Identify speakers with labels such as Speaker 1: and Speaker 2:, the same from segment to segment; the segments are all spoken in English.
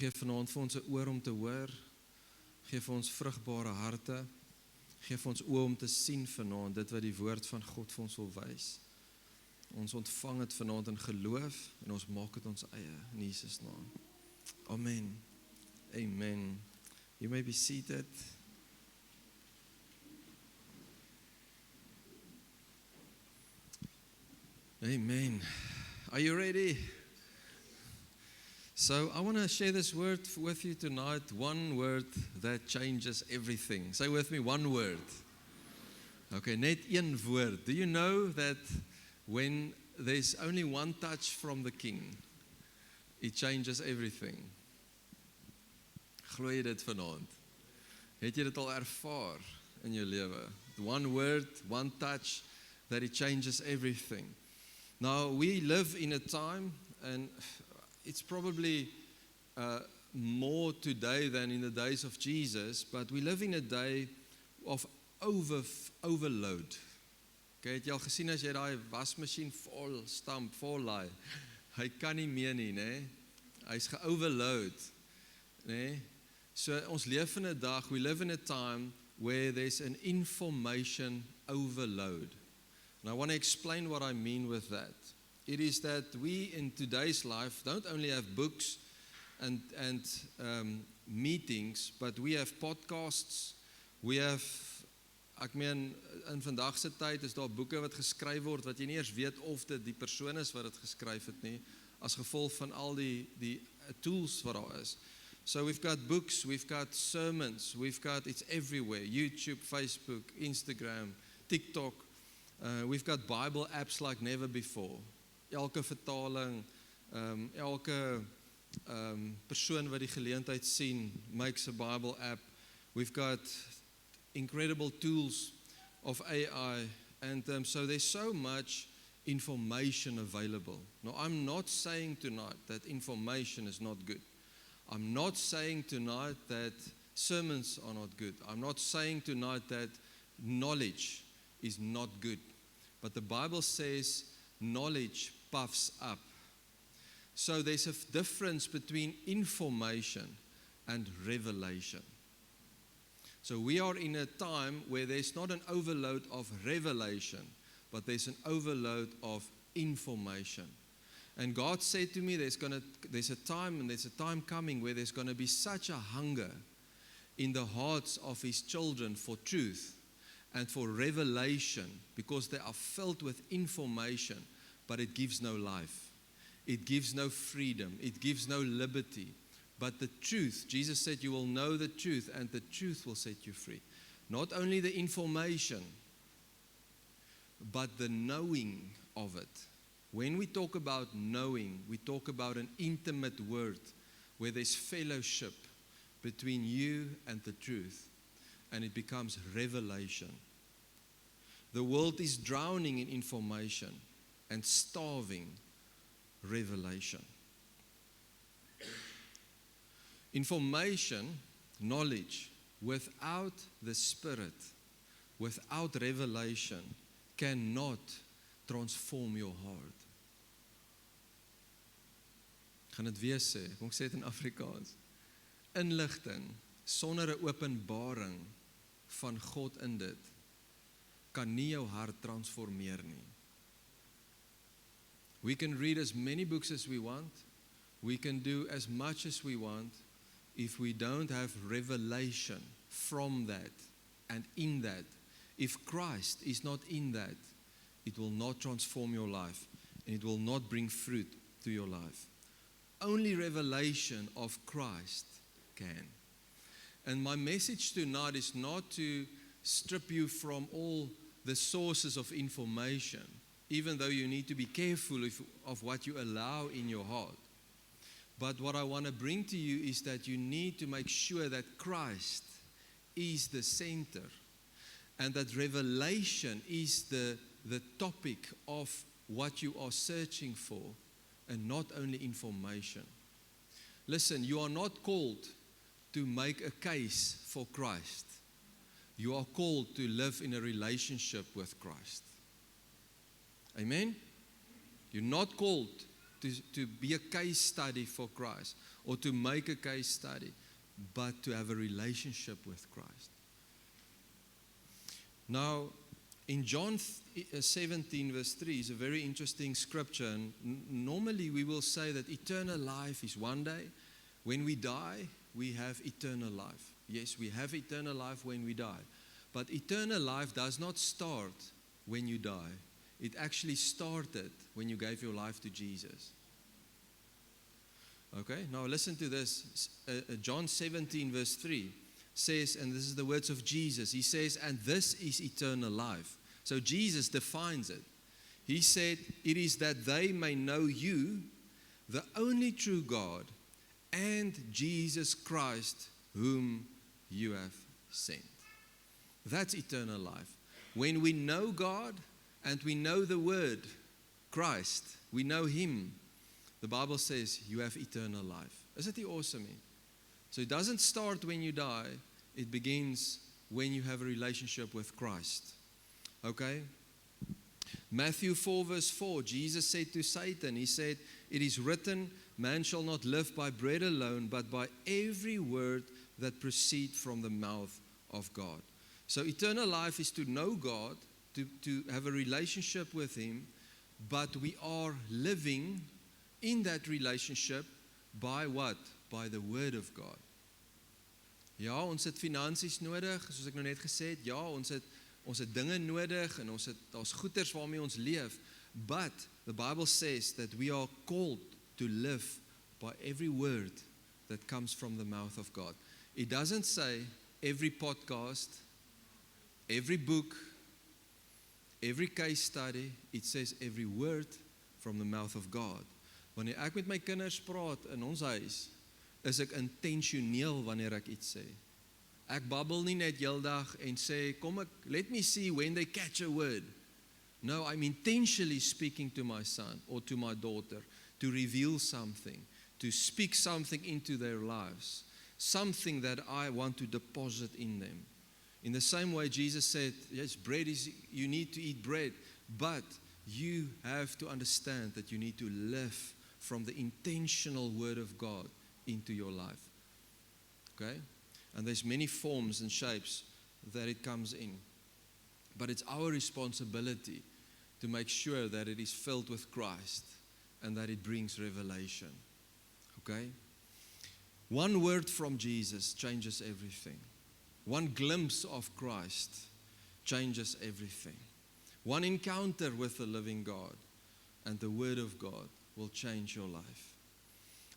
Speaker 1: Gee vanaand vir ons 'n oor om te hoor. Gee vir ons vrugbare harte. Gee vir ons oë om te sien vanaand, dit wat die woord van God vir ons wil wys. Ons ontvang dit vanaand in geloof en ons maak dit ons eie in Jesus naam. Amen. Amen. You may be seated. Amen. Are you ready? So I want to share this word with you tonight. One word that changes everything. Say with me, one word. Okay, net een woord. Do you know that when there's only one touch from the King, it changes everything? Glo jy dit vanaand? Het jy dit al ervaar in jou lewe? One word, one touch, that it changes everything. Now, we live in a time, and it's probably more today than in the days of Jesus, but we live in a day of overload. Okay, het jy al gesien as jy daai wasmasjien vol stamp, vol laai? Hy kan nie meer nie, né? Hy's ge-overload, né? So ons leef in 'n dag, we live in a time where there's an information overload. And I want to explain what I mean with that. It is that we in today's life don't only have books and meetings, but we have podcasts, we have, ek meen, in vandag se tyd is daar boeke wat geskryf word, wat jy nie eers weet of dit die persoon is wat dit geskryf het nie, as gevolg van al die tools wat daar is. So we've got books, we've got sermons, it's everywhere, YouTube, Facebook, Instagram, TikTok, we've got Bible apps like never before. Elke vertaling, elke persoon wat die geleentheid sien, makes a Bible app. We've got incredible tools of AI, and so there's so much information available. Now, I'm not saying tonight that information is not good. I'm not saying tonight that sermons are not good. I'm not saying tonight that knowledge is not good. But the Bible says knowledge puffs up. So there's a difference between information and revelation. So we are in a time where there's not an overload of revelation, but there's an overload of information. And God said to me, there's a time coming where there's going to be such a hunger in the hearts of His children for truth and for revelation, because they are filled with information, but it gives no life. It gives no freedom. It gives no liberty. But the truth, Jesus said, you will know the truth, and the truth will set you free. Not only the information, but the knowing of it. When we talk about knowing, we talk about an intimate word where there's fellowship between you and the truth, and it becomes revelation. The world is drowning in information and starving revelation. Information, knowledge, without the Spirit, without revelation, cannot transform your heart. Ek gaan dit weer sê, kom ek sê dit in Afrikaans. Inligting sonder 'n openbaring van God in dit kan nie jou hart transformeer nie. We can read as many books as we want. We can do as much as we want. If we don't have revelation from that and in that, if Christ is not in that, it will not transform your life, and it will not bring fruit to your life. Only revelation of Christ can. And my message tonight is not to strip you from all the sources of information, even though you need to be careful of what you allow in your heart. But what I want to bring to you is that you need to make sure that Christ is the center, and that revelation is the topic of what you are searching for, and not only information. Listen, you are not called to make a case for Christ. You are called to live in a relationship with Christ. Amen? You're not called to be a case study for Christ or to make a case study, but to have a relationship with Christ. Now, in John 17 verse 3 is a very interesting scripture, and normally we will say that eternal life is one day. When we die, we have eternal life. Yes, we have eternal life when we die. But eternal life does not start when you die. It actually started when you gave your life to Jesus. Okay, now listen to this. John 17 verse 3 says, and this is the words of Jesus, he says, and this is eternal life. So Jesus defines it. He said, it is that they may know you, the only true God, and Jesus Christ, whom you have sent. That's eternal life. When we know God and we know the word, Christ, we know Him, the Bible says you have eternal life. Isn't it awesome? So it doesn't start when you die, it begins when you have a relationship with Christ. Okay? Matthew 4 verse 4, Jesus said to Satan, He said, it is written, man shall not live by bread alone, but by every word that proceeds from the mouth of God. So eternal life is to know God, to have a relationship with Him, but we are living in that relationship by what? By the word of God. Ja, ons het finansies nodig, soos ek nou net gesê het. Ja, ons het dinge nodig en daar's goeders waarmee ons leef. But the Bible says that we are called to live by every word that comes from the mouth of God. It doesn't say every podcast, every book, every case study. It says every word from the mouth of God. Wanneer ek met my kinders praat in ons huis, is ek intentioneel wanneer ek iets sê. Ek babbel nie net heeldag en sê, let me see when they catch a word. No, I'm intentionally speaking to my son or to my daughter to reveal something, to speak something into their lives, something that I want to deposit in them. In the same way, Jesus said, yes, you need to eat bread, but you have to understand that you need to live from the intentional word of God into your life. Okay? And there's many forms and shapes that it comes in. But it's our responsibility to make sure that it is filled with Christ and that it brings revelation. Okay? One word from Jesus changes everything. One glimpse of Christ changes everything. One encounter with the living God and the Word of God will change your life.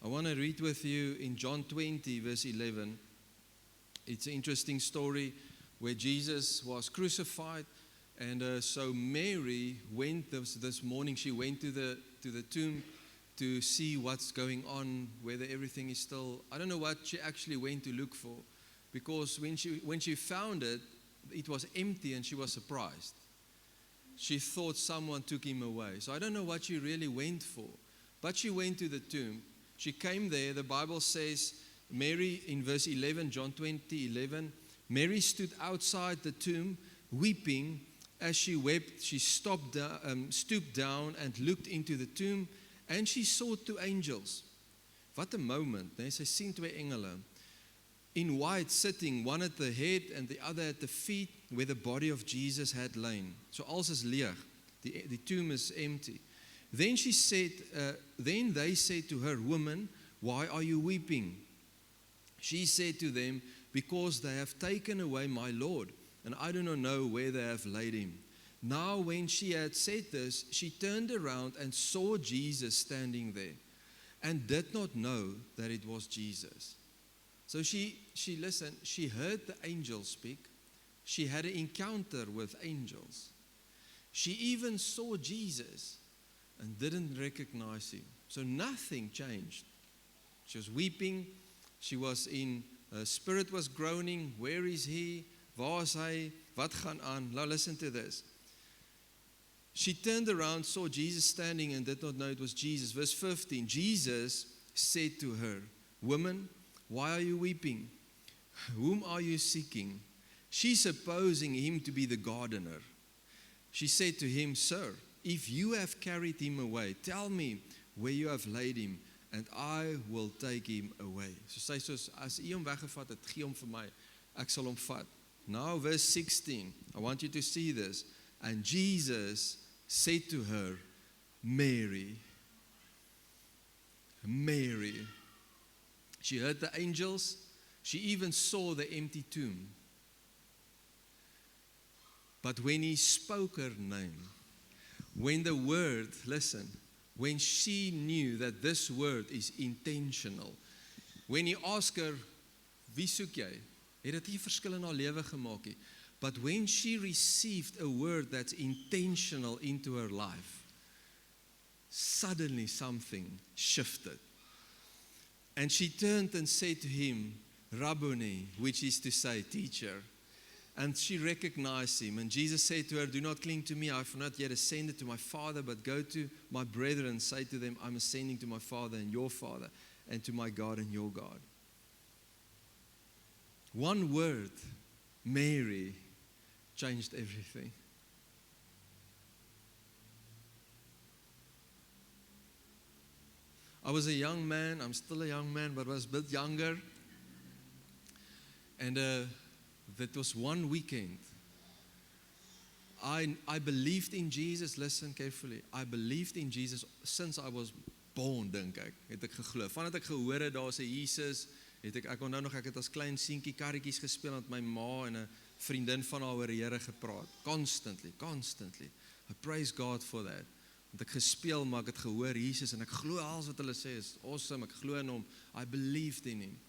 Speaker 1: I want to read with you in John 20 verse 11. It's an interesting story where Jesus was crucified, and so Mary went this morning. She went to the tomb to see what's going on, whether everything is still. I don't know what she actually went to look for, because when she found it, it was empty, and she was surprised. She thought someone took him away. So I don't know what she really went for, but she went to the tomb. She came there. The Bible says, Mary, in verse 11, John 20:11, Mary stood outside the tomb weeping. As she wept, she stooped down and looked into the tomb, and she saw two angels. Wat 'n moment, né? Sy sien twee engele in white sitting, one at the head and the other at the feet where the body of Jesus had lain. So alles is leeg. The tomb is empty. Then they said to her, "Woman, why are you weeping?" She said to them, "Because they have taken away my Lord, and I do not know where they have laid him." Now when she had said this, she turned around and saw Jesus standing there, and did not know that it was Jesus. So she listened, she heard the angels speak. She had an encounter with angels. She even saw Jesus and didn't recognize him. So nothing changed. She was weeping. She was spirit was groaning. Where is he? Waar is hy? Wat gaan aan? Now listen to this. She turned around, saw Jesus standing, and did not know it was Jesus. Verse 15, Jesus said to her, "Woman, why are you weeping? Whom are you seeking?" She, supposing him to be the gardener, she said to him, "Sir, if you have carried him away, tell me where you have laid him, and I will take him away. So sê soos, as u hom weggevat het, gee hom vir my, ek sal hom vat. Now verse 16, I want you to see this. And Jesus said to her, Mary. Mary. She heard the angels. She even saw the empty tomb. But when he spoke her name, when the word, listen, when she knew that this word is intentional, when he asked her, wie soek jy? Het dit nie verskil in haar lewe gemaak nie. But when she received a word that's intentional into her life, suddenly something shifted. And she turned and said to him, Rabboni, which is to say, teacher. And she recognized him. And Jesus said to her, do not cling to me. I have not yet ascended to my Father, but go to my brethren and say to them, I'm ascending to my Father and your Father, and to my God and your God. One word, Mary, changed everything. I was a young man, I'm still a young man, but I was a bit younger. And that was one weekend. I believed in Jesus, listen carefully. I believed in Jesus since I was born, dink ek. Het ek geglo. Vandat ek gehoor het, daar is 'n Jesus, ek onthou nog, ek het as klein seentjie karretjies gespeel met my ma en 'n vriendin van haar oor die Here gepraat. Constantly. I praise God for that. Want ek gespeel, maar ek het gehoor Jesus en ek glo alles wat hulle sê is awesome. Ek glo in hom. I believed in him.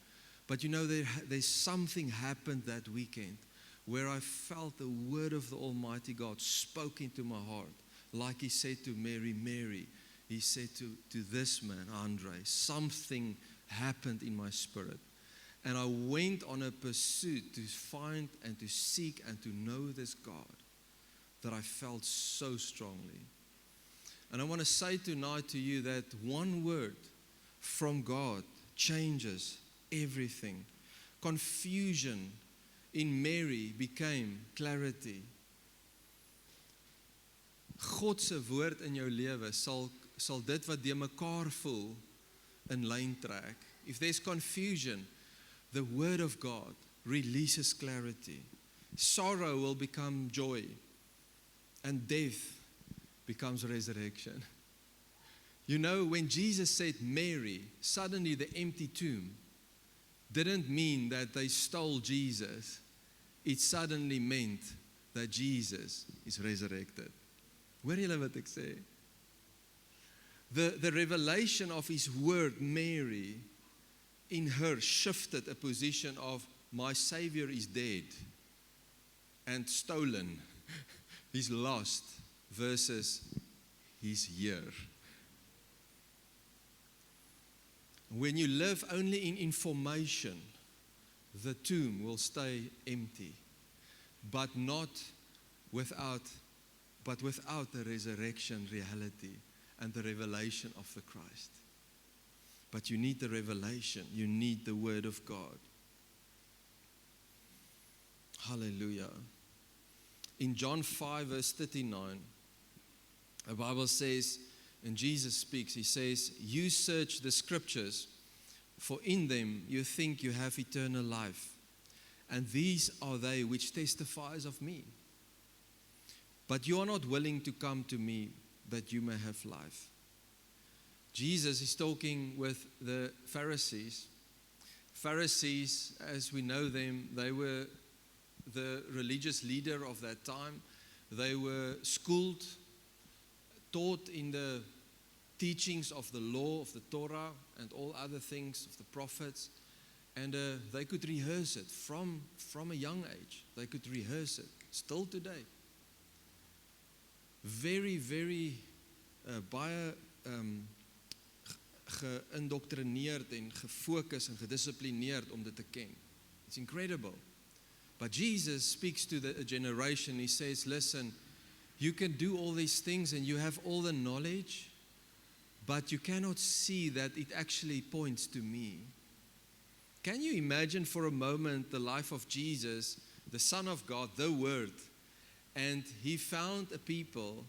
Speaker 1: But you know, there's something happened that weekend where I felt the word of the Almighty God spoke into my heart. Like he said to Mary, Mary, he said to this man, Andre, something happened in my spirit. And I went on a pursuit to find and to seek and to know this God that I felt so strongly. And I want to say tonight to you that one word from God changes everything. Confusion in Mary became clarity. God se woord in jou lewe sal dit wat de mekaar voel in lyn trek. If there's confusion, the word of God releases clarity. Sorrow will become joy, and death becomes resurrection. You know, when Jesus said Mary, suddenly the empty tomb didn't mean that they stole Jesus. It suddenly meant that Jesus is resurrected. Hoor julle wat ek sê? The revelation of his word, Mary, in her shifted a position of my Savior is dead and stolen. He's lost versus he's here. When you live only in information, the tomb will stay empty, but without the resurrection reality and the revelation of the Christ. But you need the revelation, you need the word of God. Hallelujah. In John 5 verse 39, the Bible says, and Jesus speaks, he says, you search the scriptures, for in them you think you have eternal life. And these are they which testifies of me. But you are not willing to come to me that you may have life. Jesus is talking with the Pharisees. Pharisees, as we know them, they were the religious leader of that time. They were schooled, taught in the teachings of the law, of the Torah, and all other things of the prophets. And they could rehearse it from a young age. They could rehearse it, still today. Very, very baie geïndoctrineerd en gefokus en gedissiplineerd om dit te ken. It's incredible. But Jesus speaks to the generation. He says, listen, you can do all these things and you have all the knowledge, but you cannot see that it actually points to me. Can you imagine for a moment the life of Jesus, the Son of God, the Word, and he found a people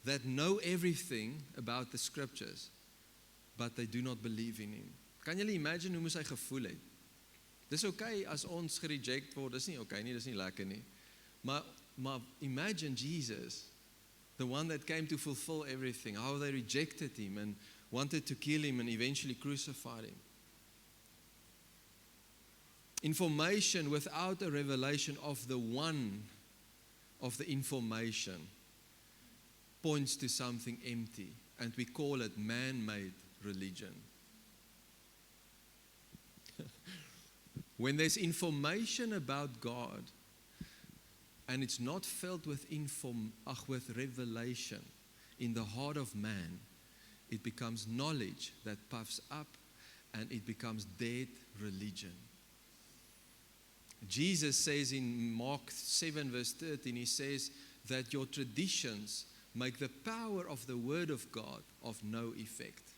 Speaker 1: that know everything about the scriptures, but they do not believe in him. Kan julle imagine hoe moes hy gevoel het? Dis okay as ons gereject word, dis nie okay nie, dis nie lekker nie. Maar imagine Jesus, the one that came to fulfill everything, how they rejected him and wanted to kill him and eventually crucified him. Information without a revelation of the one of the information points to something empty, and we call it man-made religion. When there's information about God and it's not filled with revelation in the heart of man, it becomes knowledge that puffs up and it becomes dead religion. Jesus says in Mark 7 verse 13, he says that your traditions make the power of the word of God of no effect.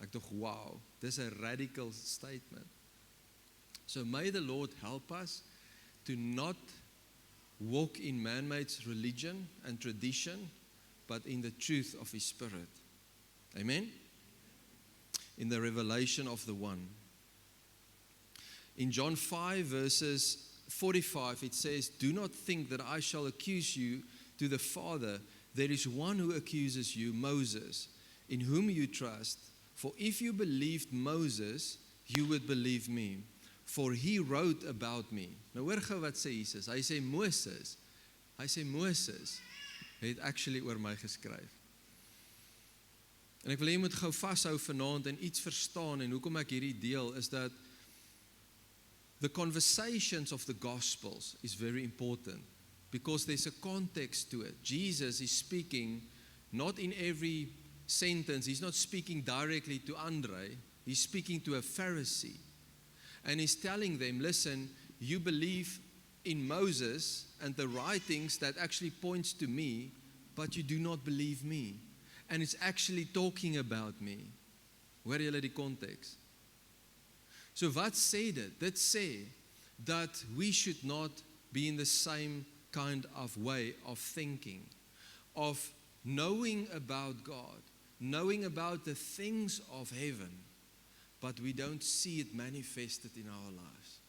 Speaker 1: Ek dink, wow, this is a radical statement. So may the Lord help us to not walk in man-made religion and tradition, but in the truth of His Spirit. Amen? In the revelation of the one. In John 5 verses 45, it says, do not think that I shall accuse you to the Father. There is one who accuses you, Moses, in whom you trust. For if you believed Moses, you would believe me. For he wrote about me. Nou hoor gou wat sê Jesus. Hy sê Moses het actually oor my geskryf. En ek wil hê jy moet gou vashou vanaand en iets verstaan, en hoekom ek hierdie deel is dat the conversations of the Gospels is very important because there's a context to it. Jesus is speaking not in every sentence. He's not speaking directly to Andre. He's speaking to a Pharisee. And he's telling them, listen, you believe in Moses and the writings that actually points to me, but you do not believe me. And it's actually talking about me. Hoor julle die konteks? So wat sê dit? Dit sê that we should not be in the same kind of way of thinking, of knowing about God, knowing about the things of heaven, but we don't see it manifested in our lives.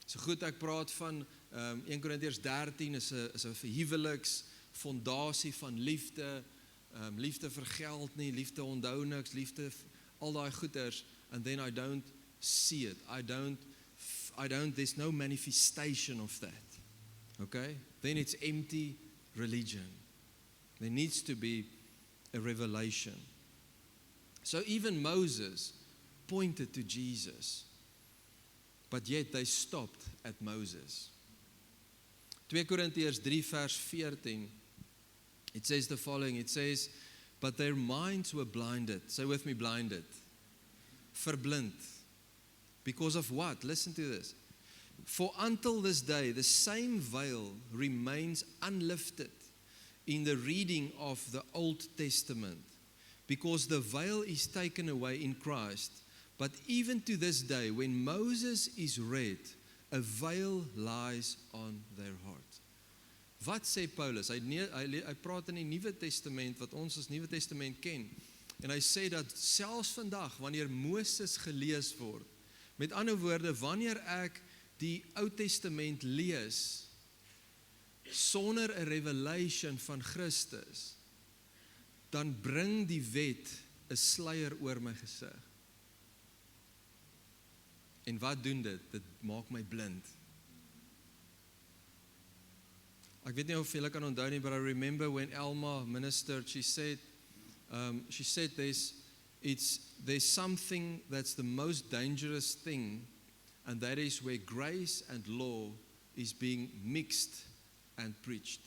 Speaker 1: So goed, ek praat van 1 Korintiërs 13 is 'n huweliks fondasie van liefde, liefde vir geld nie, liefde onthou niks, liefde al daai goeders, and then I don't see it. There's no manifestation of that. Okay? Then it's empty religion. There needs to be a revelation. So even Moses pointed to Jesus, but yet they stopped at Moses. 2 Korintiërs 3 vers 14, it says the following, it says, but their minds were blinded. Say with me, blinded. Verblind. Because of what? Listen to this. For until this day, the same veil remains unlifted in the reading of the Old Testament, because the veil is taken away in Christ. But even to this day, when Moses is read, a veil lies on their heart. Wat sê Paulus? Hy praat in die Nuwe Testament, wat ons as Nuwe Testament ken. En hy sê dat selfs vandag, wanneer Moses gelees word, met ander woorde, wanneer ek die Ou Testament lees, sonder 'n revelation van Christus, dan bring die wet 'n sluier oor my gesig. En wat doen dit? Dit maak my blind. Ek weet nie of julle kan onthou nie, but I remember when Elma ministered, she said there's something that's the most dangerous thing, and that is where grace and law is being mixed and preached.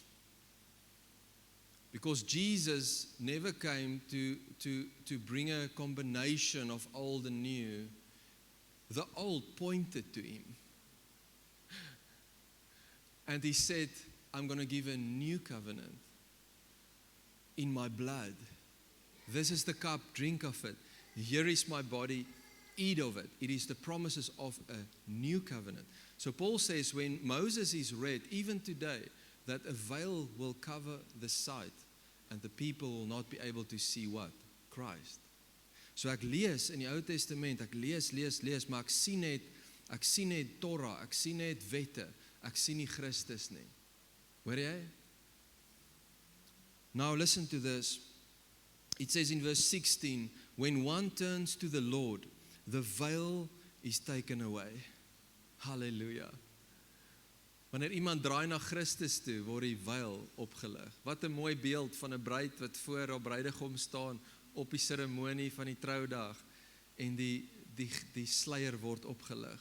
Speaker 1: Because Jesus never came to bring a combination of old and new. The old pointed to him. And he said, I'm going to give a new covenant in my blood. This is the cup, drink of it. Here is my body, eat of it. It is the promises of a new covenant. So Paul says when Moses is read, even today, that a veil will cover the sight. and the people will not be able to see what? Christ. So ek lees in die Ou Testament, ek lees, maar ek sien net Torah, ek sien net wette, ek sien nie Christus nie. Hoor jy? Now listen to this. It says in verse 16, when one turns to the Lord, the veil is taken away. Hallelujah. Wanneer iemand draai na Christus toe, word die veil opgelig. Wat 'n mooi beeld van 'n bruid wat voor haar bruidegom staan op die seremonie van die troudag en die sluier word opgelig,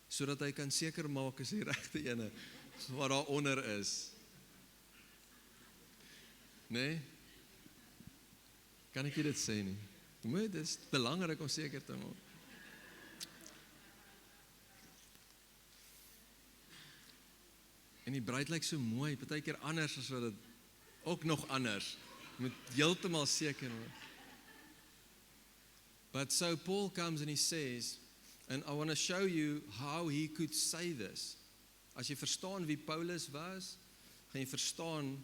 Speaker 1: sodat hy kan seker maak is die regte ene wat daar onder is. Nee? Kan ek dit sê nie? Dit is belangrik om seker te maak. En die bruid lyk so mooi, partykeer anders as wat dit ook nog anders. Moet heeltemal seker maak. But so Paul comes and he says, and I want to show you how he could say this. As jy verstaan wie Paulus was, gaan jy verstaan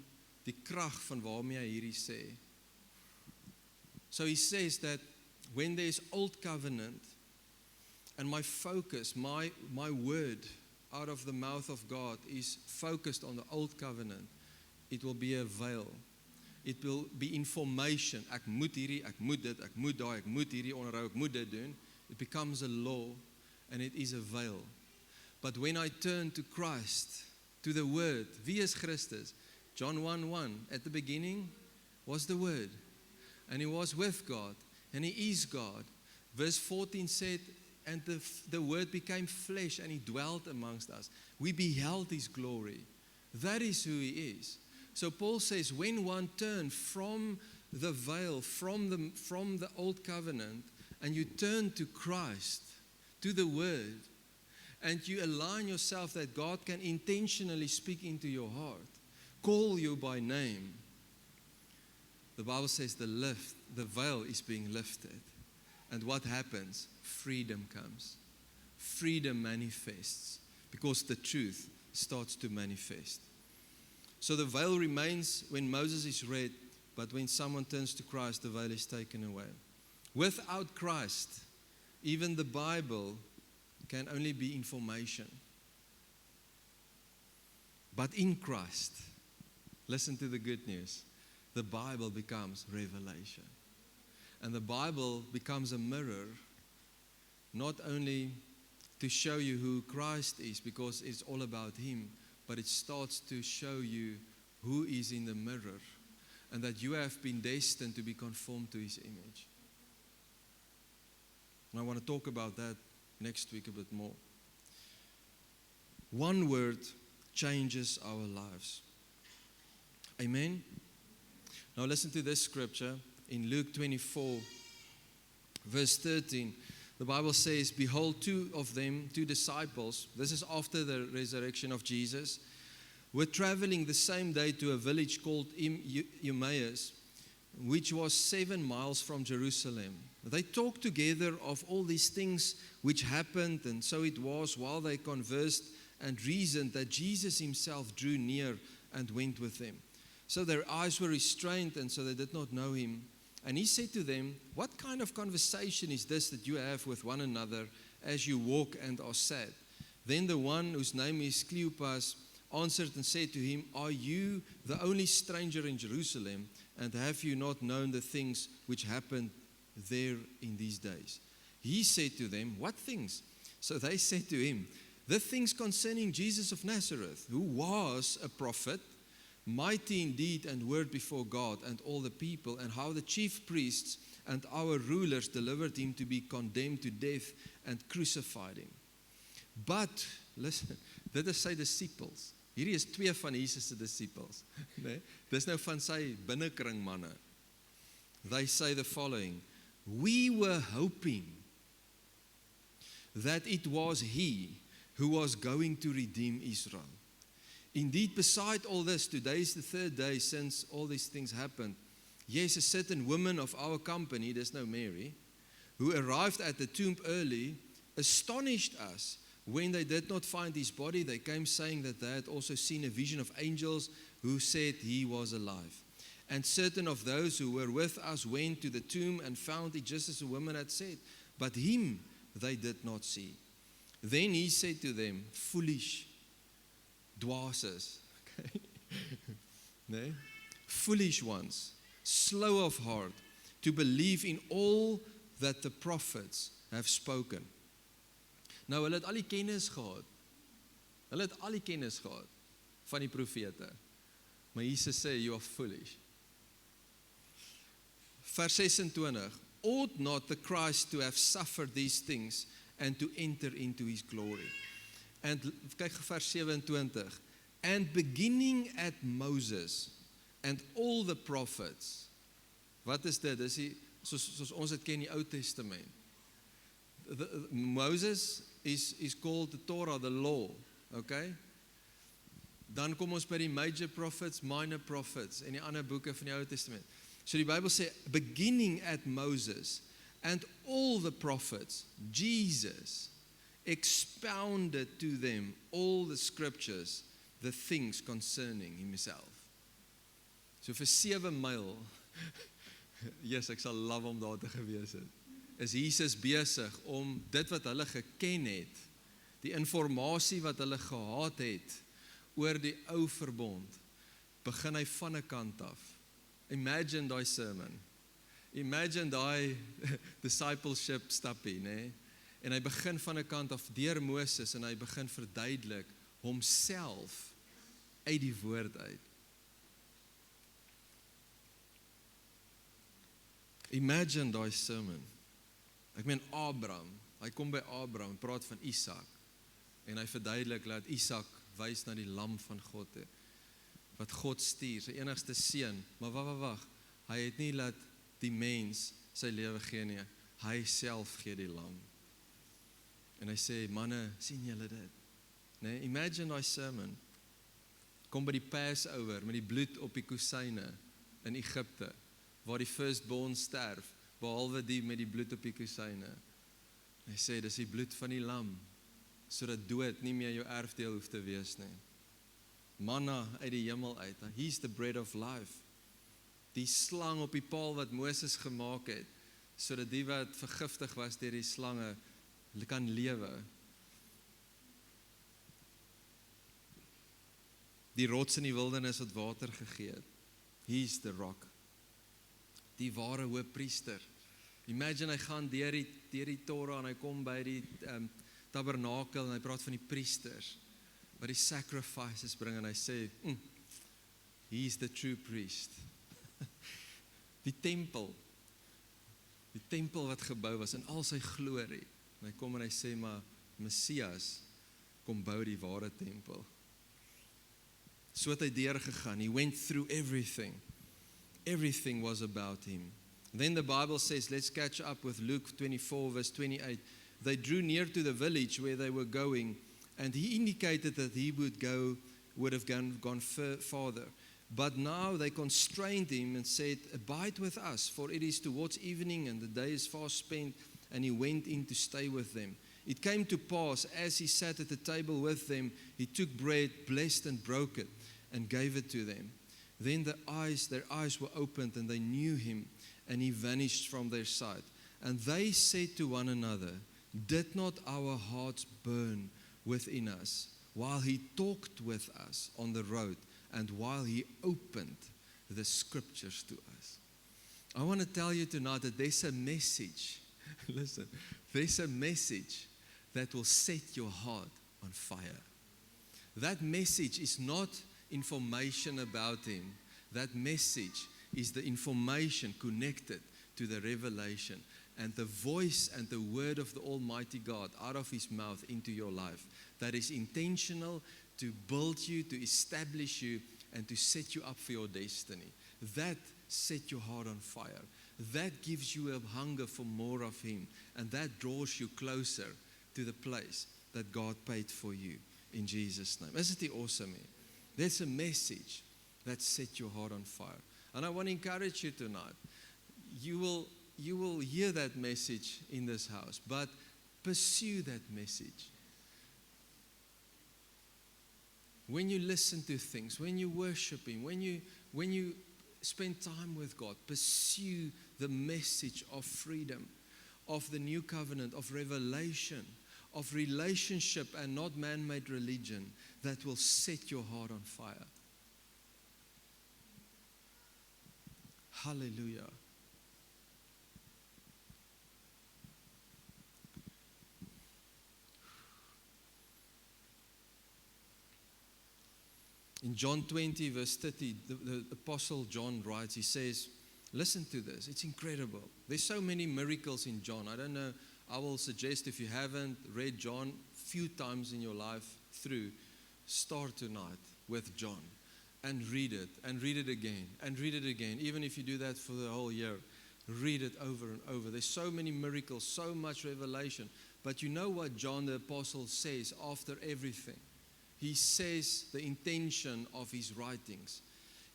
Speaker 1: die krag van waarmee hy hierdie sê. So he says that when there's old covenant and my focus, my word out of the mouth of God is focused on the old covenant, it will be a veil. It will be information. Ek moet hierdie, ek moet dit, ek moet daai, ek moet hierdie onderhou, ek moet dit doen. It becomes a law and it is a veil. But when I turn to Christ, to the Word, wie is Christus? John 1:1, at the beginning was the Word, and He was with God, and He is God. Verse 14 said, and the Word became flesh, and He dwelt amongst us. We beheld His glory. That is who He is. So Paul says, when one turns from the veil, from the old covenant, and you turn to Christ, to the Word, and you align yourself that God can intentionally speak into your heart, call you by name, the Bible says the veil is being lifted. And what happens? Freedom comes. Freedom manifests because the truth starts to manifest. So the veil remains when Moses is read, but when someone turns to Christ, the veil is taken away. Without Christ, even the Bible can only be information. But in Christ, listen to the good news, the Bible becomes revelation. And the Bible becomes a mirror, not only to show you who Christ is, because it's all about Him, but it starts to show you who is in the mirror, and that you have been destined to be conformed to His image. And I want to talk about that next week a bit more. One word changes our lives. Amen? Now listen to this scripture in Luke 24, verse 13. The Bible says, behold, two disciples, this is after the resurrection of Jesus, were traveling the same day to a village called Emmaus, which was 7 miles from Jerusalem. They talked together of all these things which happened, and so it was while they conversed and reasoned that Jesus Himself drew near and went with them. So their eyes were restrained, and so they did not know Him. And He said to them, what kind of conversation is this that you have with one another as you walk and are sad? Then the one whose name is Cleopas answered and said to him, are you the only stranger in Jerusalem, and have you not known the things which happened there in these days? He said to them, what things? So they said to him, the things concerning Jesus of Nazareth, who was a prophet, mighty in deed and word before God and all the people, and how the chief priests and our rulers delivered Him to be condemned to death and crucified Him. But, listen, dit is sy disciples. Hierdie is 2 van Jesus se disciples. Nee, dis nou van sy binnekring manne. They say the following, we were hoping that it was He who was going to redeem Israel. Indeed, beside all this, today is the 3rd day since all these things happened. Yes, a certain woman of our company, there's no Mary, who arrived at the tomb early, astonished us. When they did not find His body, they came saying that they had also seen a vision of angels who said He was alive. And certain of those who were with us went to the tomb and found it just as the woman had said. But him they did not see. Then he said to them, foolish dwases. Okay. Nee? Foolish ones, slow of heart, to believe in all that the prophets have spoken. Nou, hulle het al die kennis gehad. Hulle het al die kennis gehad van die profete. Maar Jesus sê, you are foolish. Vers 26, ought not the Christ to have suffered these things and to enter into his glory? En kyk vers 27, and beginning at Moses and all the prophets. Wat is dit? Dis die, soos ons dit ken in die Ou Testament. Moses is called the Torah, the law, okay? Dan kom ons by die major prophets, minor prophets en die ander boeke van die Ou Testament. So die Bybel sê, beginning at Moses and all the prophets, Jesus expounded to them all the scriptures, the things concerning himself. So vir 7 myl, yes, ek sal love om daar te gewees het, is Jesus besig om dit wat hulle geken het, die informasie wat hulle gehad het, oor die ou verbond, begin hy van 'n kant af. Imagine daai sermon. Imagine daai discipleship stappie, nee? En hy begin van 'n kant af deur Moses en hy begin verduidelik homself uit die woord uit. Imagine daai sermon. Ek meen Abraham, hy kom by Abraham, praat van Isak en hy verduidelik dat Isak wys na die lam van God, wat God stuur, sy enigste seun, maar wag, hy het nie laat die mens sy lewe gee nie, hy self gee die lam. En hy sê, manne, sien julle dit? Nee, imagine daai sermon, kom by die Passover, met die bloed op die kusyne in Egipte, waar die firstborn sterf, behalwe die met die bloed op die kusyne. Hy sê, dis die bloed van die lam, sodat dood nie meer jou erfdeel hoef te wees nie. Manna uit die hemel uit, he's the bread of life. Die slang op die paal wat Moses gemaak het, sodat die wat vergiftig was deur die slange, kan lewe. Die rots in die wildernis wat water gegee het. He's the rock. Die ware hoëpriester. Imagine hy gaan deur die Torah en hy kom by die tabernakel en hy praat van die priesters wat die sacrifices bring en hy sê, he's the true priest. Die tempel wat gebou was in al sy glorie. En hy kom en hy sê, maar Messias kom bou die ware tempel. So het hy deurgegaan. He went through everything. Everything was about him. Then the Bible says, let's catch up with Luke 24 verse 28. They drew near to the village where they were going, and he indicated that he would have gone farther. But now they constrained him and said, abide with us, for it is towards evening and the day is far spent. And he went in to stay with them. It came to pass, as he sat at the table with them, he took bread, blessed and broke it, and gave it to them. Then their eyes were opened, and they knew him, and he vanished from their sight. And they said to one another, did not our hearts burn within us while he talked with us on the road and while he opened the scriptures to us? I want to tell you tonight that there's a message. Listen, there's a message that will set your heart on fire. That message is not information about him. That message is the information connected to the revelation and the voice and the word of the Almighty God out of his mouth into your life. That is intentional to build you, to establish you, and to set you up for your destiny. That set your heart on fire. That gives you a hunger for more of him, and that draws you closer to the place that God paid for you in Jesus' name. Isn't it awesome? There's a message that set your heart on fire. And I want to encourage you tonight. You will hear that message in this house, but pursue that message. When you listen to things, when you worship him, when you spend time with God. Pursue the message of freedom, of the new covenant, of revelation, of relationship and not man-made religion that will set your heart on fire. Hallelujah. In John 20, verse 30, the Apostle John writes, he says, listen to this, it's incredible. There's so many miracles in John. I don't know, I will suggest if you haven't read John a few times in your life through, start tonight with John and read it again, and read it again. Even if you do that for the whole year, read it over and over. There's so many miracles, so much revelation. But you know what John the Apostle says after everything? He says the intention of his writings.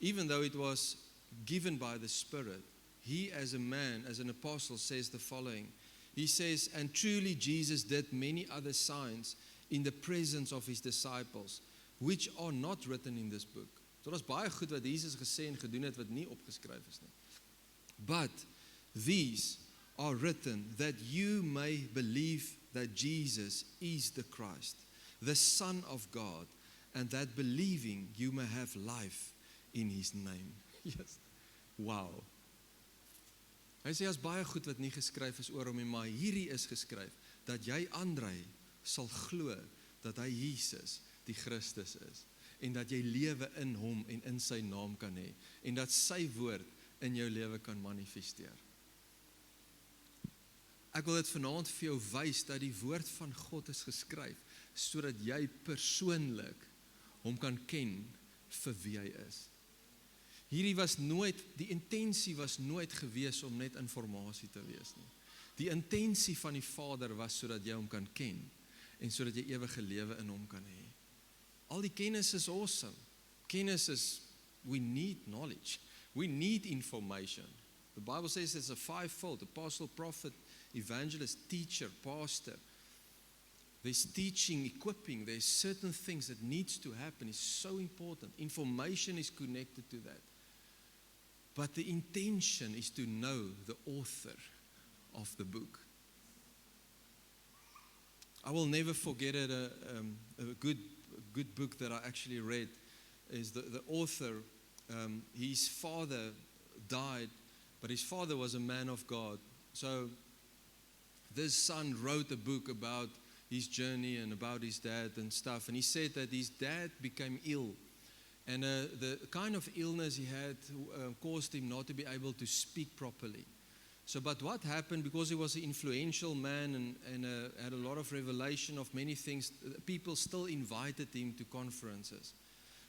Speaker 1: Even though it was given by the Spirit, he as a man, as an apostle, says the following. He says, and truly Jesus did many other signs in the presence of his disciples, which are not written in this book. So daar's baie goed wat Jesus gesê en gedoen het wat nie opgeskryf is nie. But these are written that you may believe that Jesus is the Christ, the Son of God, and that believing you may have life in his name. Yes. Wow. Hy sê as baie goed wat nie geskryf is oor hom nie, maar hierdie is geskryf dat jy aandry sal glo dat hy Jesus die Christus is en dat jy lewe in hom en in sy naam kan hê en dat sy woord in jou lewe kan manifesteer. Ek wil dit vanaand vir jou wys dat die woord van God is geskryf sodat jy persoonlik hom kan ken vir wie hy is. Hierdie was nooit, die intensie was nooit gewees om net informasie te wees nie. Die intensie van die Vader was sodat jy hom kan ken en sodat jy ewige lewe in hom kan hê. Al die kennis is awesome. Kennis is, we need knowledge. We need information. The Bible says it's a fivefold, apostle, prophet, evangelist, teacher, pastor. There's teaching, equipping, there's certain things that needs to happen. It's so important. Information is connected to that. But the intention is to know the author of the book. I will never forget it. A good book that I actually read is the author, his father died, but his father was a man of God. So this son wrote a book about his journey and about his dad and stuff. And he said that his dad became ill. And the kind of illness he had caused him not to be able to speak properly. So, but what happened, because he was an influential man and had a lot of revelation of many things, people still invited him to conferences.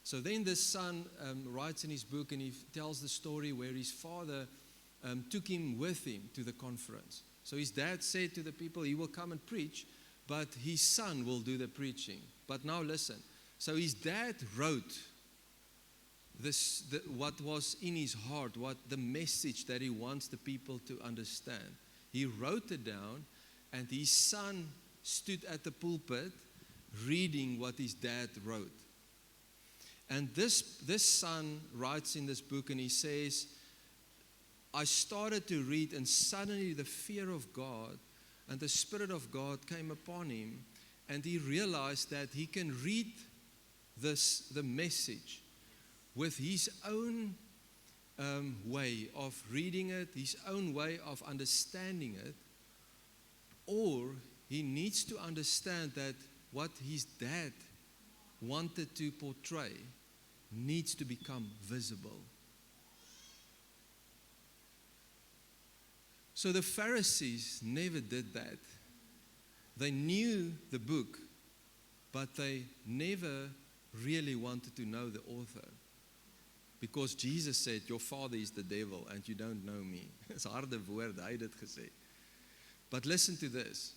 Speaker 1: So then this son writes in his book and he tells the story where his father took him with him to the conference. So his dad said to the people, he will come and preach, but his son will do the preaching. But now listen. So his dad wrote what was in his heart, what the message that he wants the people to understand. He wrote it down, and his son stood at the pulpit reading what his dad wrote. And this son writes in this book, and he says, I started to read, and suddenly the fear of God and the Spirit of God came upon him, and he realized that he can read the message with his own way of reading it, his own way of understanding it, or he needs to understand that what his dad wanted to portray needs to become visible. So the Pharisees never did that. They knew the book, but they never really wanted to know the author. Because Jesus said, your father is the devil and you don't know me. It's harde woorde, hy het dit gesê. But listen to this.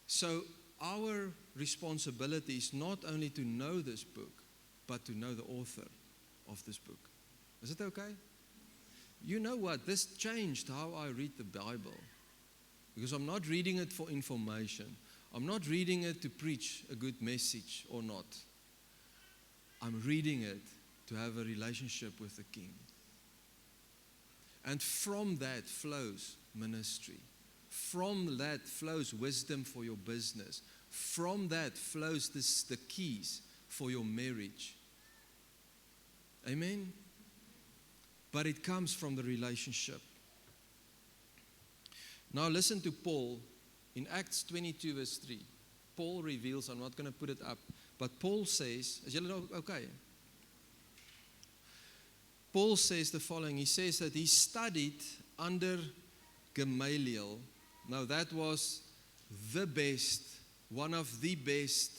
Speaker 1: So our responsibility is not only to know this book, but to know the author of this book. Is it okay? You know what? This changed how I read the Bible. Because I'm not reading it for information. I'm not reading it to preach a good message or not. I'm reading it to have a relationship with the King. And from that flows ministry. From that flows wisdom for your business. From that flows the keys for your marriage. Amen? But it comes from the relationship. Now listen to Paul in Acts 22 verse 3. Paul reveals, I'm not going to put it up, but Paul says, is julle nou okay? Paul says the following. He says that he studied under Gamaliel. Now that was the best, one of the best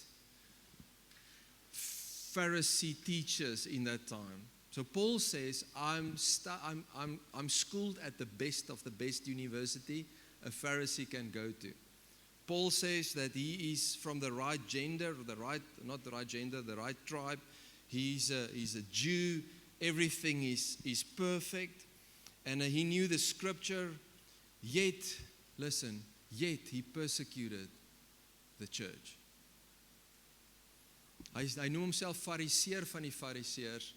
Speaker 1: Pharisee teachers in that time. So Paul says, I'm schooled at the best university a Pharisee can go to. Paul says that he is from the right gender, the right tribe. He's a Jew. Everything is perfect. And he knew the scripture. Yet he persecuted the church. Hy noem homself fariseer van die fariseërs.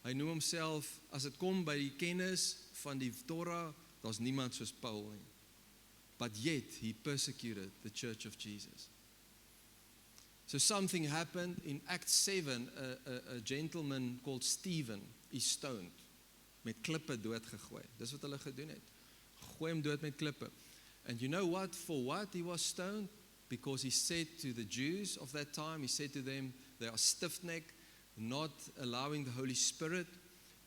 Speaker 1: Hy noem homself, as dit kom by die kennis van die Torah, daar's niemand soos Paul nie. But yet he persecuted the church of Jesus. So something happened in Acts 7, a gentleman called Stephen is stoned, met klippe doodgegooi. Dis wat hulle gedoen het. Gooi hom dood met klippe. And you know what? For what he was stoned? Because he said to the Jews of that time, he said to them, they are stiff-necked, not allowing the Holy Spirit,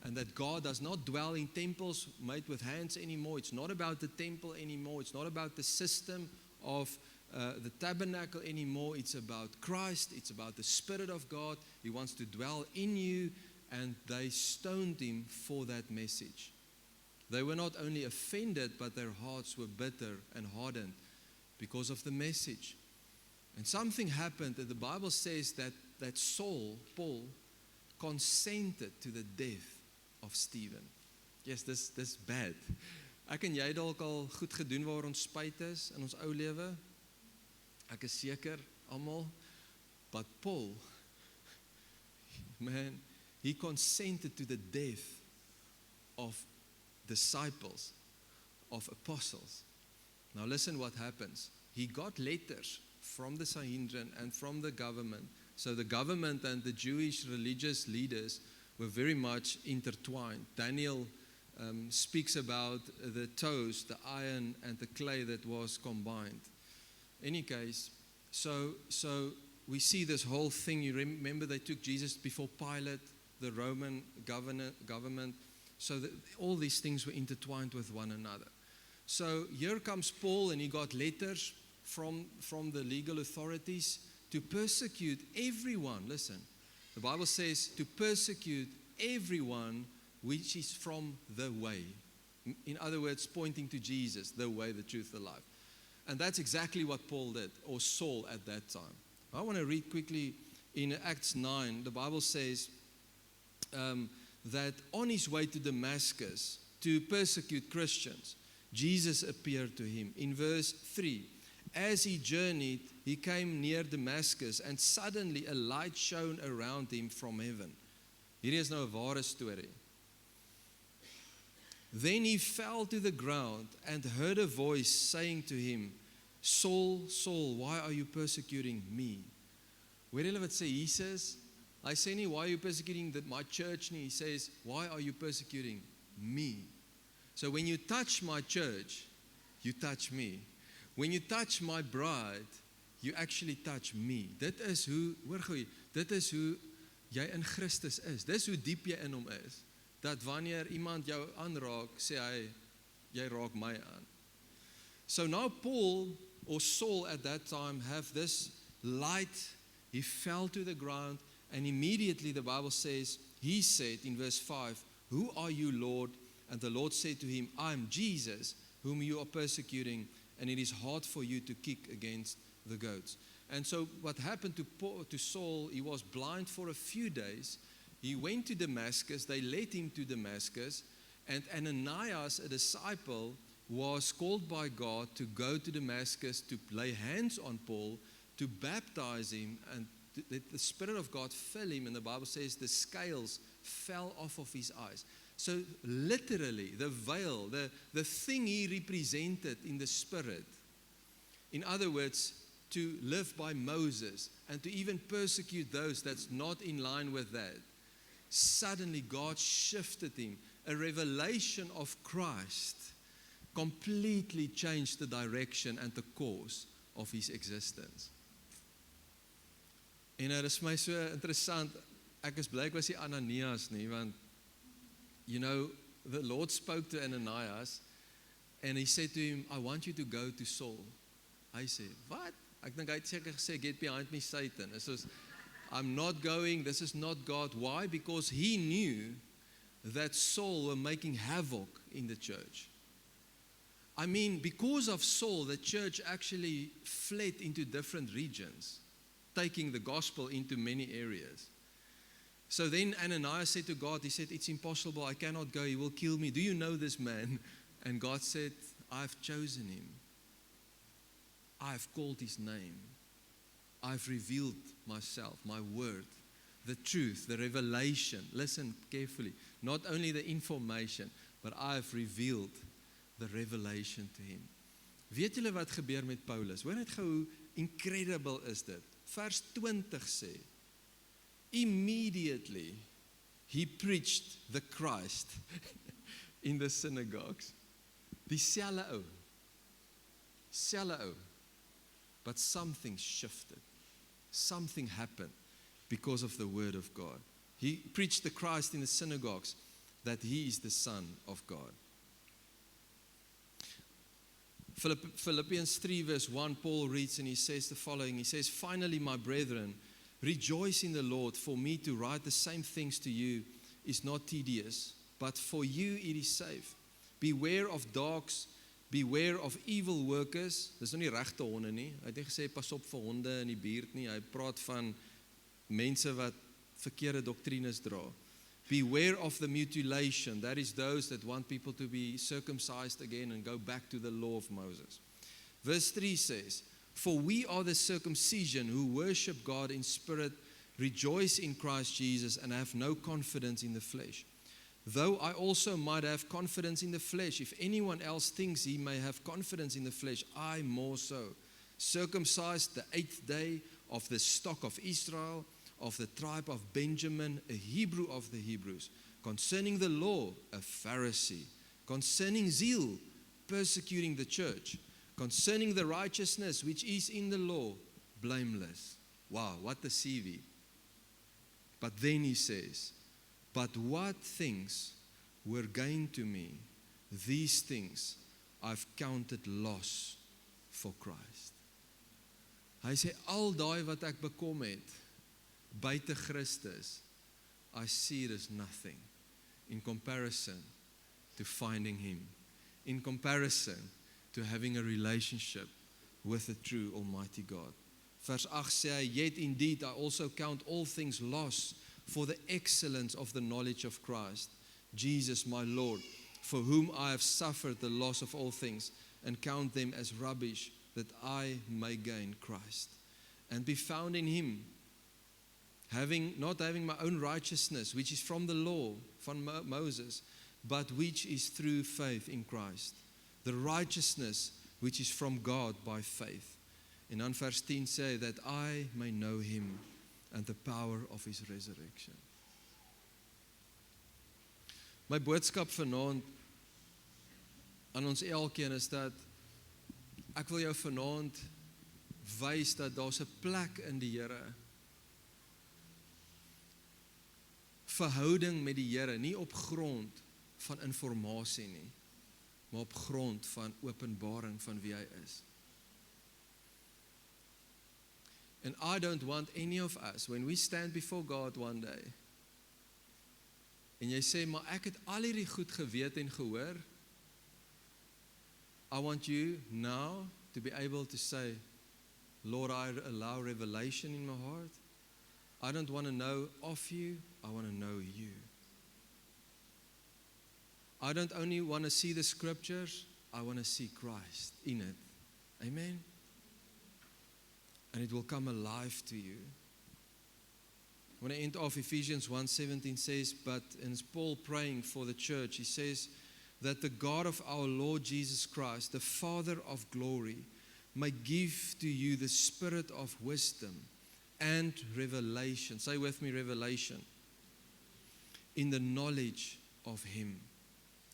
Speaker 1: and that God does not dwell in temples made with hands anymore. It's not about the temple anymore. It's not about the system of the tabernacle anymore. It's about Christ. It's about the Spirit of God. He wants to dwell in you, and they stoned him for that message. They were not only offended, but their hearts were bitter and hardened because of the message. And something happened that the Bible says that Saul, Paul, consented to the death of Stephen. Yes, dis bad. Ek en jy dalk al goed gedoen waar ons spyt is in ons ou lewe. Ek is seker almal. But Paul, man, he consented to the death of disciples, of apostles. Now listen what happens. He got letters from the Sanhedrin and from the government. So the government and the Jewish religious leaders were very much intertwined. Daniel speaks about the toes, the iron and the clay that was combined. Any case, so we see this whole thing. You remember they took Jesus before Pilate, the Roman government. So all these things were intertwined with one another. So here comes Paul, and he got letters from the legal authorities to persecute everyone. Listen, the Bible says to persecute everyone which is from the way. In other words, pointing to Jesus, the way, the truth, the life. And that's exactly what Paul did, or Saul at that time. I want to read quickly in Acts 9. The Bible says that on his way to Damascus to persecute Christians, Jesus appeared to him. In verse 3, as he journeyed, he came near Damascus, and suddenly a light shone around him from heaven. Hierdie is nou 'n ware storie. Then he fell to the ground and heard a voice saying to him, Saul, Saul, why are you persecuting me? Hoor julle wat sê Jesus? Hy sê nie, why are you persecuting my church nie? He says, why are you persecuting me? So when you touch my church, you touch me. When you touch my bride, you actually touch me. Dit is hoe, hoor gou, dit is hoe jy in Christus is. Dis hoe diep jy in hom is. Dat wanneer iemand jou aanraak, sê hy, jy raak my aan. So now Paul, or Saul at that time, have this light. He fell to the ground, and immediately the Bible says, he said in verse 5, who are you, Lord? And the Lord said to him, I am Jesus, whom you are persecuting, and it is hard for you to kick against the goats. And so what happened to Saul, he was blind for a few days. He went to Damascus, they led him to Damascus, and Ananias, a disciple, was called by God to go to Damascus to lay hands on Paul, to baptize him, and the Spirit of God fell him, and the Bible says the scales fell off of his eyes. So literally, the veil, the thing he represented in the spirit, in other words, to live by Moses and to even persecute those that's not in line with that, suddenly God shifted him. A revelation of Christ completely changed the direction and the course of his existence. En dit is my so interessant, ek is bly ek was nie Ananias nie, want you know, the Lord spoke to Ananias and he said to him, I want you to go to Saul. Hy sê, what? Ek dink hy het seker gesê, get behind me Satan. This was, I'm not going, this is not God. Why? Because he knew that Saul were making havoc in the church. I mean, because of Saul, the church actually fled into different regions, taking the gospel into many areas. So then Ananias said to God, he said, it's impossible, I cannot go, he will kill me. Do you know this man? And God said, I've chosen him. I've called his name. I've revealed myself, my word, the truth, the revelation. Listen carefully. Not only the information, but I've revealed the revelation to him. Weet julle wat gebeur met Paulus? Hoor net gou hoe incredible is dit. Vers 20 sê, immediately he preached the Christ in the synagogues. Dieselfde ou. Selfde ou. But something shifted. Something happened because of the word of God. He preached the Christ in the synagogues, that he is the Son of God. Philippians 3 verse 1, Paul reads and he says the following. He says, finally, my brethren, rejoice in the Lord. For me to write the same things to you is not tedious, but for you it is safe. Beware of dogs, beware of evil workers. Dis nou nie regte honde nie. Hy het nie gesê pas op vir honde in die buurt nie. Hy praat van mense wat verkeerde doktrines dra. Beware of the mutilation. That is those that want people to be circumcised again and go back to the law of Moses. Verse 3 says, for we are the circumcision who worship God in spirit, rejoice in Christ Jesus, and have no confidence in the flesh. Though I also might have confidence in the flesh, if anyone else thinks he may have confidence in the flesh, I more so. Circumcised the 8th day, of the stock of Israel, of the tribe of Benjamin, a Hebrew of the Hebrews. Concerning the law, a Pharisee. Concerning zeal, persecuting the church. Concerning the righteousness which is in the law, blameless. Wow, what a CV. But then he says, but what things were gain to me, these things I've counted loss for Christ. Hy sê, al daai wat ek bekom het, buite Christus, I see it as nothing in comparison to finding him, in comparison to having a relationship with the true Almighty God. Vers 8 sê hy, yet indeed I also count all things loss for the excellence of the knowledge of Christ, Jesus my Lord, for whom I have suffered the loss of all things, and count them as rubbish, that I may gain Christ, and be found in him, not having my own righteousness, which is from the law, from Moses, but which is through faith in Christ, the righteousness which is from God by faith. En dan vers 10 sê, that I may know him, and the power of his resurrection. My boodskap vanaand aan ons elkeen is dat ek wil jou vanaand wys dat daar's 'n plek in die Here. Verhouding met die Here, nie op grond van informasie nie, maar op grond van openbaring van wie hy is. And I don't want any of us, when we stand before God one day, en jy sê, maar ek het al hierdie goed geweet en gehoor, I want you now to be able to say, Lord, I allow revelation in my heart. I don't want to know of you, I want to know you. I don't only want to see the scriptures, I want to see Christ in it. Amen? And it will come alive to you. When I end off, Ephesians 1:17 says, and it's Paul praying for the church, he says that the God of our Lord Jesus Christ, the Father of glory, may give to you the spirit of wisdom and revelation. Say with me, revelation. In the knowledge of Him.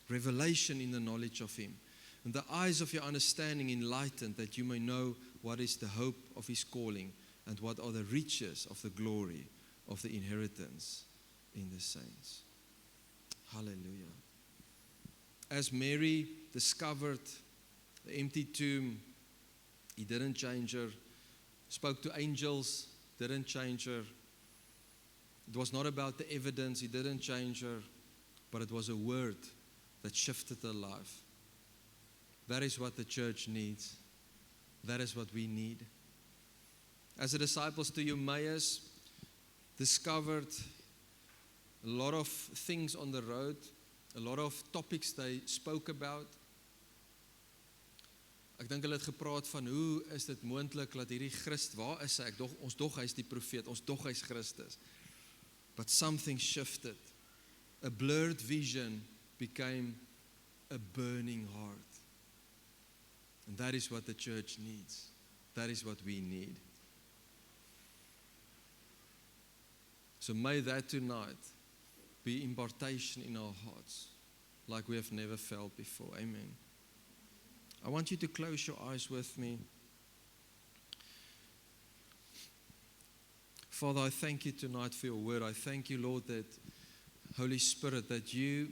Speaker 1: Revelation in the knowledge of Him. And the eyes of your understanding enlightened, that you may know what is the hope of His calling and what are the riches of the glory of the inheritance in the saints. Hallelujah. As Mary discovered the empty tomb, He didn't change her. Spoke to angels, didn't change her. It was not about the evidence, He didn't change her, but it was a word that shifted her life. That is what the church needs. That is what we need. As the disciples to Emmaus discovered a lot of things on the road, a lot of topics they spoke about. Ek dink hulle het gepraat van hoe is dit moontlik dat hierdie Christ, waar is hy? Ons dog hy is die profeet, ons dog hy is Christus. But something shifted. A blurred vision became a burning heart. And that is what the church needs. That is what we need. So may that tonight be impartation in our hearts like we have never felt before. Amen. I want you to close your eyes with me. Father, I thank you tonight for your word. I thank you, Lord, that Holy Spirit, that you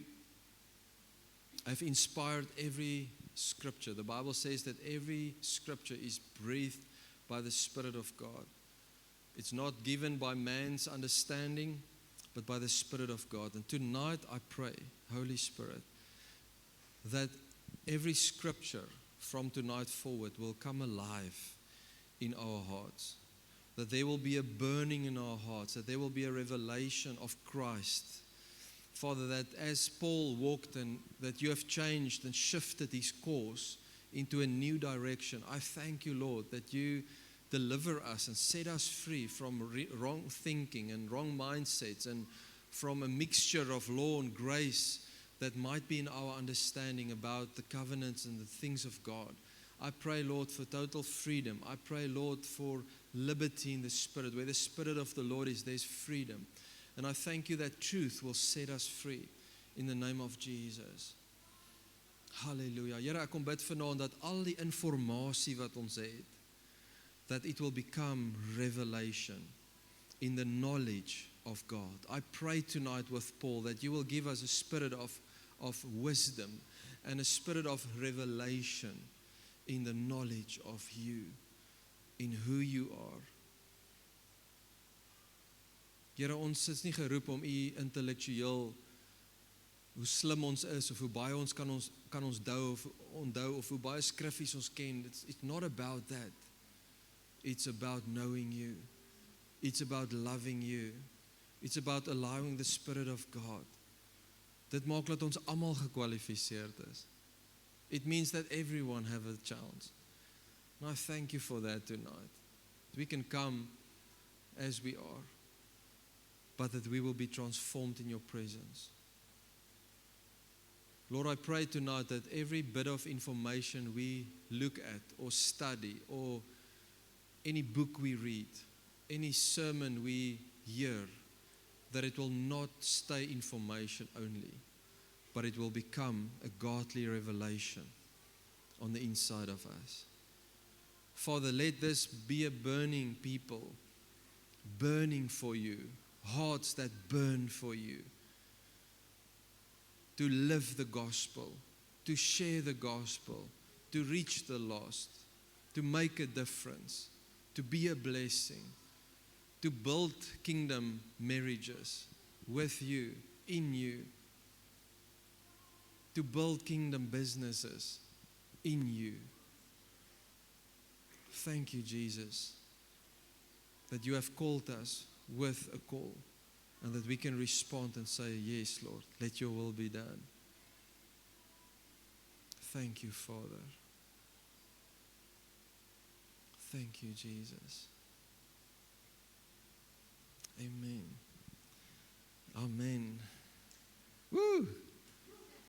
Speaker 1: have inspired every scripture. The Bible says that every scripture is breathed by the Spirit of God. It's not given by man's understanding, but by the Spirit of God. And tonight I pray, Holy Spirit, that every scripture from tonight forward will come alive in our hearts. That there will be a burning in our hearts, that there will be a revelation of Christ. Father, that as Paul walked and that you have changed and shifted his course into a new direction, I thank you, Lord, that you deliver us and set us free from wrong thinking and wrong mindsets and from a mixture of law and grace that might be in our understanding about the covenants and the things of God. I pray, Lord, for total freedom. I pray, Lord, for liberty in the Spirit. Where the Spirit of the Lord is, there's freedom. And I thank you that truth will set us free in the name of Jesus. Hallelujah. Here, ek kom bid vanaand dat al die informasie wat ons het, that it will become revelation in the knowledge of God. I pray tonight with Paul that you will give us a spirit of wisdom and a spirit of revelation in the knowledge of you, in who you are. Here, ons is nie geroep om u intellektueel, hoe slim ons is, of hoe baie ons kan ons onthou, of hoe baie skriffies ons ken. It's not about that. It's about knowing you. It's about loving you. It's about allowing the Spirit of God. Dit maak dat ons almal gekwalifiseerd is. It means that everyone have a chance. And I thank you for that tonight. That we can come as we are, but that we will be transformed in your presence. Lord, I pray tonight that every bit of information we look at or study, or any book we read, any sermon we hear, that it will not stay information only, but it will become a godly revelation on the inside of us. Father, let this be a burning people, burning for you, hearts that burn for you, to live the gospel, to share the gospel, to reach the lost, to make a difference, to be a blessing, to build kingdom marriages with you, in you, to build kingdom businesses in you. Thank you, Jesus, that you have called us with a call, and that we can respond and say, yes, Lord, let your will be done. Thank you, Father. Thank you, Jesus. Amen. Amen. Woe!